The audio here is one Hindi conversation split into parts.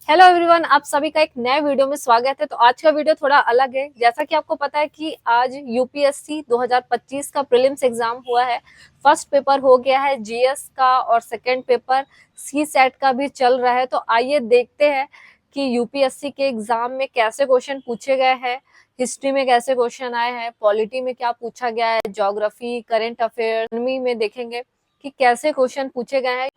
हेलो एवरीवन, आप सभी का एक नए वीडियो में स्वागत है। तो आज का वीडियो थोड़ा अलग है। जैसा कि आपको पता है कि आज यूपीएससी 2025 का प्रीलिम्स एग्जाम हुआ है। फर्स्ट पेपर हो गया है जीएस का और सेकंड पेपर सी सेट का भी चल रहा है। तो आइए देखते हैं कि यूपीएससी के एग्जाम में कैसे क्वेश्चन पूछे गए हैं, हिस्ट्री में कैसे क्वेश्चन आए हैं, पॉलिटी में क्या पूछा गया है, ज्योग्राफी, करंट अफेयर में देखेंगे कि कैसे क्वेश्चन पूछे गए हैं,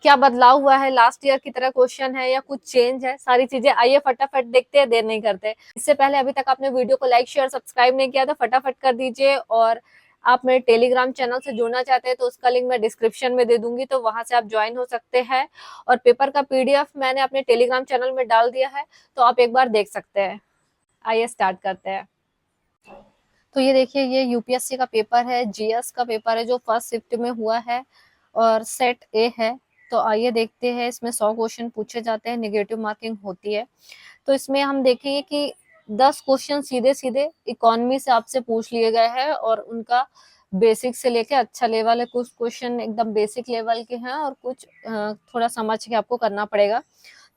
क्या बदलाव हुआ है, लास्ट ईयर की तरह क्वेश्चन है या कुछ चेंज है। सारी चीजें आइए फटाफट देखते हैं, देर नहीं करते। इससे पहले अभी तक आपने वीडियो को लाइक शेयर सब्सक्राइब नहीं किया तो फटाफट कर दीजिए। और आप मेरे टेलीग्राम चैनल से जुड़ना चाहते हैं तो उसका लिंक मैं डिस्क्रिप्शन में दे दूंगी, तो वहां से आप ज्वाइन हो सकते हैं। और पेपर का पीडीएफ मैंने अपने टेलीग्राम चैनल में डाल दिया है, तो आप एक बार देख सकते हैं। आइए स्टार्ट करते हैं। तो ये देखिए, ये यूपीएससी का पेपर है, जीएस का पेपर है जो फर्स्ट शिफ्ट में हुआ है और सेट ए है। तो आइए देखते हैं, इसमें 100 क्वेश्चन पूछे जाते हैं, नेगेटिव मार्किंग होती है। तो इसमें हम देखेंगे कि 10 क्वेश्चन सीधे सीधे इकोनॉमी से आपसे पूछ लिए गए हैं और उनका बेसिक से लेके अच्छा लेवल है। कुछ क्वेश्चन एकदम बेसिक लेवल के हैं और कुछ थोड़ा समझ के आपको करना पड़ेगा।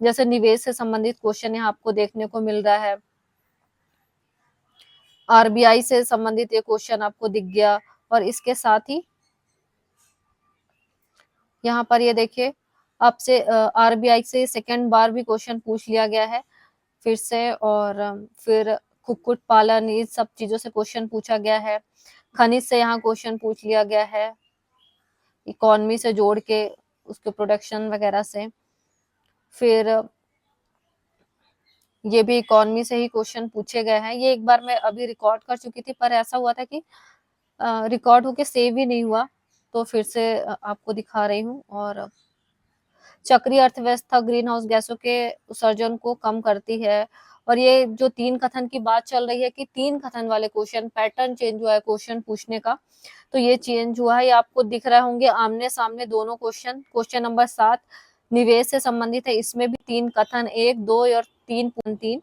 जैसे निवेश से संबंधित क्वेश्चन यहाँ आपको देखने को मिल रहा है, आरबीआई से संबंधित ये क्वेश्चन आपको दिख गया। और इसके साथ ही यहाँ पर ये देखिए, आपसे आरबीआई से सेकंड बार भी क्वेश्चन पूछ लिया गया है फिर से। और फिर कुक्कुट पालन, ये सब चीजों से क्वेश्चन पूछा गया है। खनिज से यहाँ क्वेश्चन पूछ लिया गया है, इकोनॉमी से जोड़ के उसके प्रोडक्शन वगैरह से। फिर ये भी इकोनॉमी से ही क्वेश्चन पूछे गए हैं। ये एक बार मैं अभी रिकॉर्ड कर चुकी थी, पर ऐसा हुआ था कि रिकॉर्ड होके सेव ही नहीं हुआ, तो फिर से आपको दिखा रही हूँ। और चक्रीय अर्थव्यवस्था ग्रीन हाउस गैसों के उत्सर्जन को कम करती है। और ये जो तीन कथन की बात चल रही है कि तीन कथन वाले क्वेश्चन, पैटर्न चेंज हुआ है क्वेश्चन पूछने का, तो ये चेंज हुआ है। ये आपको दिख रहे होंगे आमने सामने दोनों क्वेश्चन। क्वेश्चन नंबर 7 निवेश से संबंधित है, इसमें भी तीन कथन, 1, 2 और 3.3।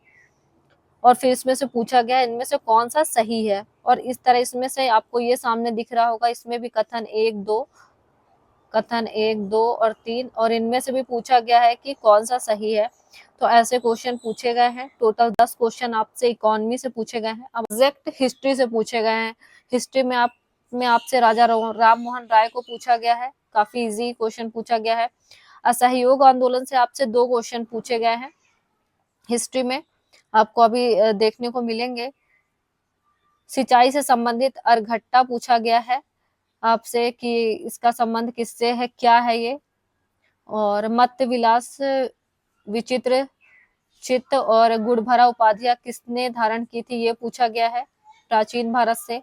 और फिर इसमें से पूछा गया इनमें से कौन सा सही है। और इस तरह इसमें से आपको ये सामने दिख रहा होगा, इसमें भी कथन 1, 2, कथन 1, 2 और 3, और इनमें से भी पूछा गया है कि कौन सा सही है। तो ऐसे क्वेश्चन पूछे गए हैं। टोटल 10 क्वेश्चन आपसे इकोनॉमी से पूछे गए हैं। अब एग्जैक्ट हिस्ट्री से पूछे गए हैं। हिस्ट्री में आपसे राजा राम मोहन राय को पूछा गया है, काफी इजी क्वेश्चन पूछा गया है। असहयोग आंदोलन से आपसे 2 क्वेश्चन पूछे गए हैं हिस्ट्री में, आपको अभी देखने को मिलेंगे। सिंचाई से संबंधित अरघट्टा पूछा गया है आपसे कि इसका संबंध किससे है, क्या है ये। और मत्स्य विलास, विचित्र चित्त और गुड़ भरा उपाधियां किसने धारण की थी, ये पूछा गया है प्राचीन भारत से।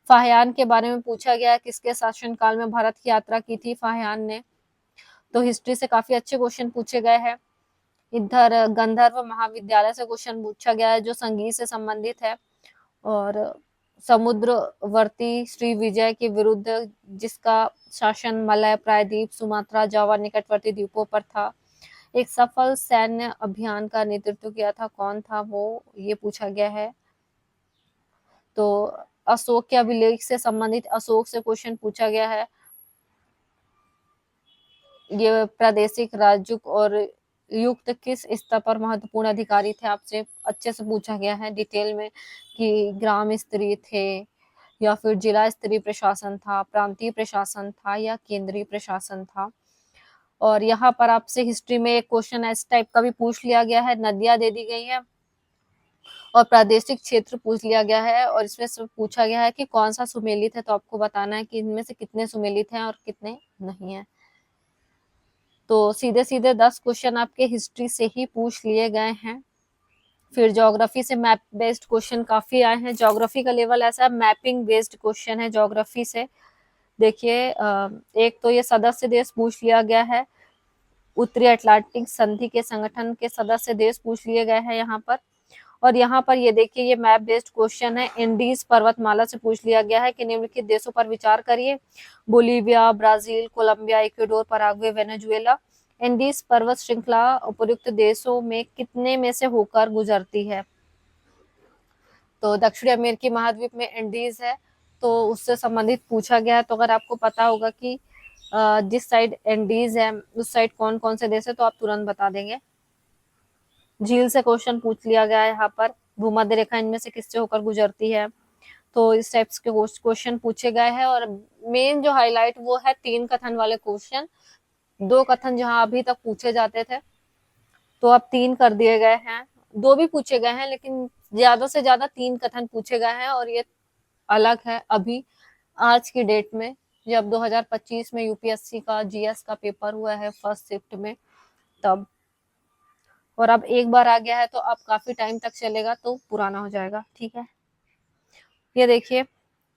फाहियान के बारे में पूछा गया है, किसके शासनकाल में भारत की यात्रा की थी फाहियान ने। तो हिस्ट्री से काफी अच्छे क्वेश्चन पूछे गए हैं। इधर गंधर्व महाविद्यालय से क्वेश्चन पूछा गया है जो संगीत से संबंधित है। और समुद्रवर्ती श्री विजय के विरुद्ध, जिसका शासन मलय प्रायद्वीप, सुमात्रा, जावा निकटवर्ती द्वीपों पर था, एक सफल सैन्य अभियान का नेतृत्व किया था, कौन था वो, ये पूछा गया है। तो अशोक के अभिलेख से संबंधित अशोक से क्वेश्चन पूछा गया है। ये प्रादेशिक राजयुग और युक्त किस स्तर पर महत्वपूर्ण अधिकारी थे, आपसे अच्छे से पूछा गया है डिटेल में कि ग्राम स्तरीय थे या फिर जिला स्तरीय प्रशासन था, प्रांतीय प्रशासन था या केंद्रीय प्रशासन था। और यहाँ पर आपसे हिस्ट्री में एक क्वेश्चन इस टाइप का भी पूछ लिया गया है, नदियां दे दी गई है और प्रादेशिक क्षेत्र पूछ लिया गया है। और इसमें से पूछा गया है कि कौन सा सुमेलित है, तो आपको बताना है कि इनमें से कितने सुमेलित हैं और कितने नहीं है। तो सीधे सीधे 10 क्वेश्चन आपके हिस्ट्री से ही पूछ लिए गए हैं। फिर ज्योग्राफी से मैप बेस्ड क्वेश्चन काफी आए हैं। ज्योग्राफी का लेवल ऐसा है, मैपिंग बेस्ड क्वेश्चन है ज्योग्राफी से। देखिए, एक तो ये सदस्य देश पूछ लिया गया है, उत्तरी अटलांटिक संधि के संगठन के सदस्य देश पूछ लिए गए हैं यहाँ पर। और यहाँ पर ये देखिए, ये मैप बेस्ड क्वेश्चन है, इंडीज पर्वतमाला से पूछ लिया गया है कि निम्नलिखित देशों पर विचार करिए, Bolivia, Brazil, Colombia, Ecuador, Paraguay, Venezuela. Andes पर्वत श्रृंखला उपयुक्त देशों में कितने में से होकर गुजरती है। तो दक्षिण अमेरिकी महाद्वीप में इंडीज है, तो उससे संबंधित पूछा गया है। तो अगर आपको पता होगा कि जिस साइड इंडीज है उस साइड कौन कौन से देश है, तो आप तुरंत बता देंगे। झील से क्वेश्चन पूछ लिया गया है यहाँ पर, भूमध्य रेखा इनमें से किससे होकर गुजरती है, तो इस टाइप्स के क्वेश्चन पूछे गए हैं। और मेन जो हाईलाइट वो है 3 कथन वाले क्वेश्चन। 2 कथन जहां अभी तक पूछे जाते थे तो अब 3 कर दिए गए हैं। 2 भी पूछे गए हैं लेकिन ज्यादा से ज्यादा 3 कथन पूछे गए हैं, और ये अलग है अभी आज की डेट में, जब 2025 में यूपीएससी का जीएस का पेपर हुआ है फर्स्ट शिफ्ट में तब। और अब एक बार आ गया है तो अब काफी टाइम तक चलेगा तो पुराना हो जाएगा। ठीक है, ये देखिए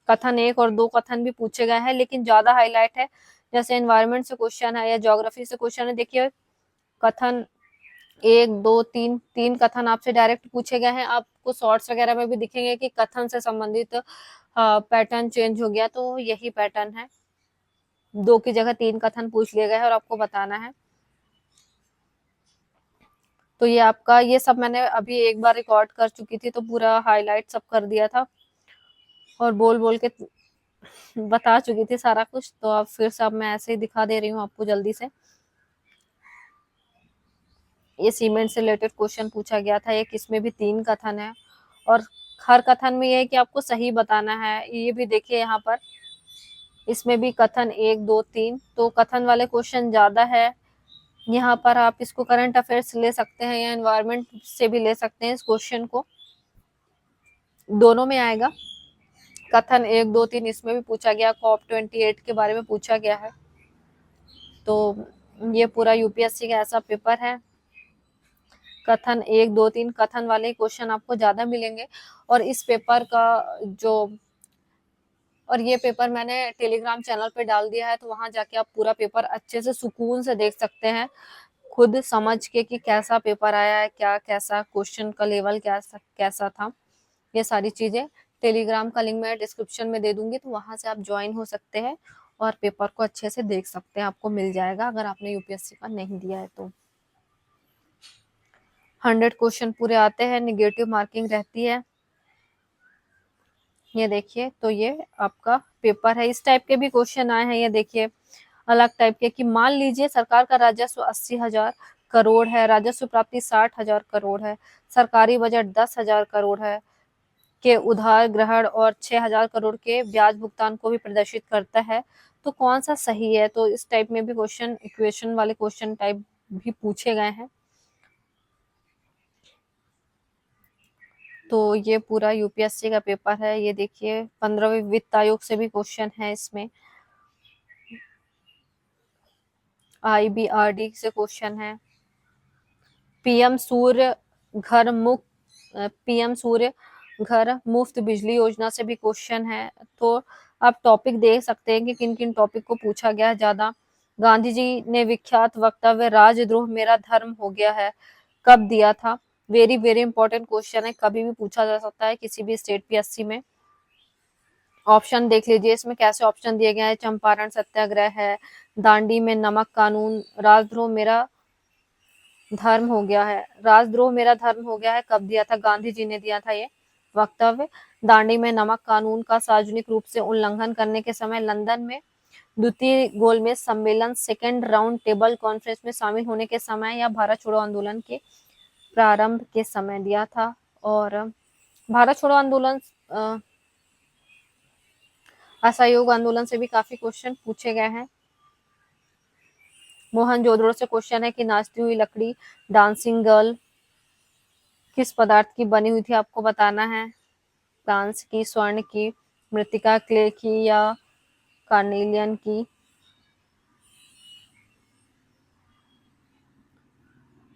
कथन 1 और 2 कथन भी पूछे गए हैं लेकिन ज्यादा हाईलाइट है, जैसे एनवायरमेंट से क्वेश्चन है या ज्योग्राफी से क्वेश्चन है। देखिए कथन 1, 2, 3, 3 कथन आपसे डायरेक्ट पूछे गए हैं। आपको शॉर्ट्स वगैरह में भी दिखेंगे कि कथन से संबंधित पैटर्न चेंज हो गया, तो यही पैटर्न है। 2 की जगह 3 कथन पूछ लिए गए हैं और आपको बताना है। तो ये आपका, ये सब मैंने अभी एक बार रिकॉर्ड कर चुकी थी तो पूरा हाईलाइट सब कर दिया था और बोल बोल के बता चुकी थी सारा कुछ। तो अब फिर से अब मैं ऐसे ही दिखा दे रही हूँ आपको जल्दी से। ये सीमेंट से रिलेटेड क्वेश्चन पूछा गया था, एक इसमें भी 3 कथन है और हर कथन में ये है कि आपको सही बताना है। ये भी देखिए यहाँ पर, इसमें भी कथन 1, 2, 3, तो कथन वाले क्वेश्चन ज्यादा है। यहाँ पर आप इसको करंट अफेयर्स ले सकते हैं या एनवायरमेंट से भी ले सकते हैं इस क्वेश्चन को, दोनों में आएगा। कथन 1, 2, 3 इसमें भी पूछा गया, COP28 के बारे में पूछा गया है। तो ये पूरा यूपीएससी का ऐसा पेपर है। कथन 1, 2, 3 कथन वाले क्वेश्चन आपको ज्यादा मिलेंगे। और इस पेपर का जो, और ये पेपर मैंने टेलीग्राम चैनल पे डाल दिया है, तो वहां जाके आप पूरा पेपर अच्छे से सुकून से देख सकते हैं, खुद समझ के कि कैसा पेपर आया है, क्या कैसा क्वेश्चन का लेवल कैसा कैसा था। ये सारी चीजें टेलीग्राम का लिंक मैं डिस्क्रिप्शन में दे दूंगी, तो वहां से आप ज्वाइन हो सकते हैं और पेपर को अच्छे से देख सकते हैं, आपको मिल जाएगा अगर आपने यूपीएससी का नहीं दिया है तो। 100 क्वेश्चन पूरे आते हैं, निगेटिव मार्किंग रहती है। ये देखिए, तो ये आपका पेपर है। इस टाइप के भी क्वेश्चन आए हैं, ये देखिए अलग टाइप के, कि मान लीजिए सरकार का राजस्व 80,000 करोड़ है, राजस्व प्राप्ति 60,000 करोड़ है, सरकारी बजट 10,000 करोड़ है, के उधार ग्रहण और 6,000 करोड़ के ब्याज भुगतान को भी प्रदर्शित करता है, तो कौन सा सही है। तो इस टाइप में भी क्वेश्चन, इक्वेशन वाले क्वेश्चन टाइप भी पूछे गए हैं। तो ये पूरा यूपीएससी का पेपर है। ये देखिए 15वें वित्त आयोग से भी क्वेश्चन है इसमें, आईबीआरडी से क्वेश्चन है, पीएम सूर्य घर मुफ्त पीएम सूर्य घर मुफ्त बिजली योजना से भी क्वेश्चन है। तो आप टॉपिक देख सकते हैं कि किन किन टॉपिक को पूछा गया है ज्यादा। गांधी जी ने विख्यात वक्तव्य राजद्रोह मेरा धर्म हो गया है कब दिया था। वेरी वेरी इंपॉर्टेंट क्वेश्चन है, कभी भी पूछा जा सकता है किसी भी स्टेट पीएससी में। ऑप्शन देख लीजिए इसमें कैसे ऑप्शन दिए गए हैं, चंपारण सत्याग्रह है, दांडी में नमक कानून, राजद्रोह मेरा धर्म हो गया है। राजद्रोह मेरा धर्म हो गया है कब दिया था, गांधी जी ने दिया था ये वक्तव्य। दांडी में नमक कानून का सार्वजनिक रूप से उल्लंघन करने के समय लंदन में द्वितीय गोलमेज सम्मेलन सेकेंड राउंड टेबल कॉन्फ्रेंस में शामिल होने के समय या भारत छोड़ो आंदोलन के प्रारंभ के समय दिया था। और भारत छोड़ो आंदोलन, असहयोग आंदोलन से भी काफी क्वेश्चन पूछे गए हैं। मोहनजोदड़ो से क्वेश्चन है कि नाचती हुई लकड़ी डांसिंग गर्ल किस पदार्थ की बनी हुई थी, आपको बताना है। कांस्य की, स्वर्ण की, मृतिका क्ले की या कार्नेलियन की।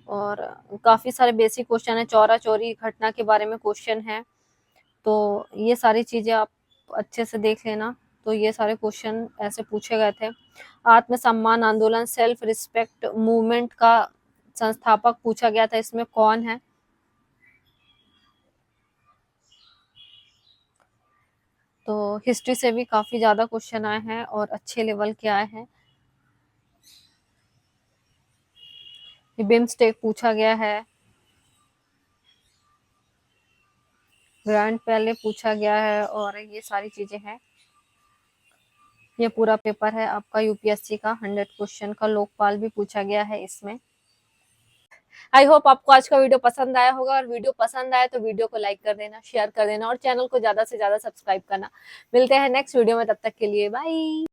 और काफी सारे बेसिक क्वेश्चन है, चौरा चौरी घटना के बारे में क्वेश्चन है। तो ये सारी चीजें आप अच्छे से देख लेना। तो ये सारे क्वेश्चन ऐसे पूछे गए थे। आत्मसम्मान आंदोलन सेल्फ रिस्पेक्ट मूवमेंट का संस्थापक पूछा गया था, इसमें कौन है। तो हिस्ट्री से भी काफी ज्यादा क्वेश्चन आए हैं और अच्छे लेवल के आए हैं। बिम्स्टेक पूछा गया है, ग्रैंड पहले पूछा गया है, और ये सारी चीजें हैं। ये पूरा पेपर है आपका यूपीएससी का 100 क्वेश्चन का। लोकपाल भी पूछा गया है इसमें। आई होप आपको आज का वीडियो पसंद आया होगा, और वीडियो पसंद आया तो वीडियो को लाइक कर देना, शेयर कर देना और चैनल को ज्यादा से ज्यादा सब्सक्राइब करना। मिलते हैं नेक्स्ट वीडियो में, तब तक के लिए बाय।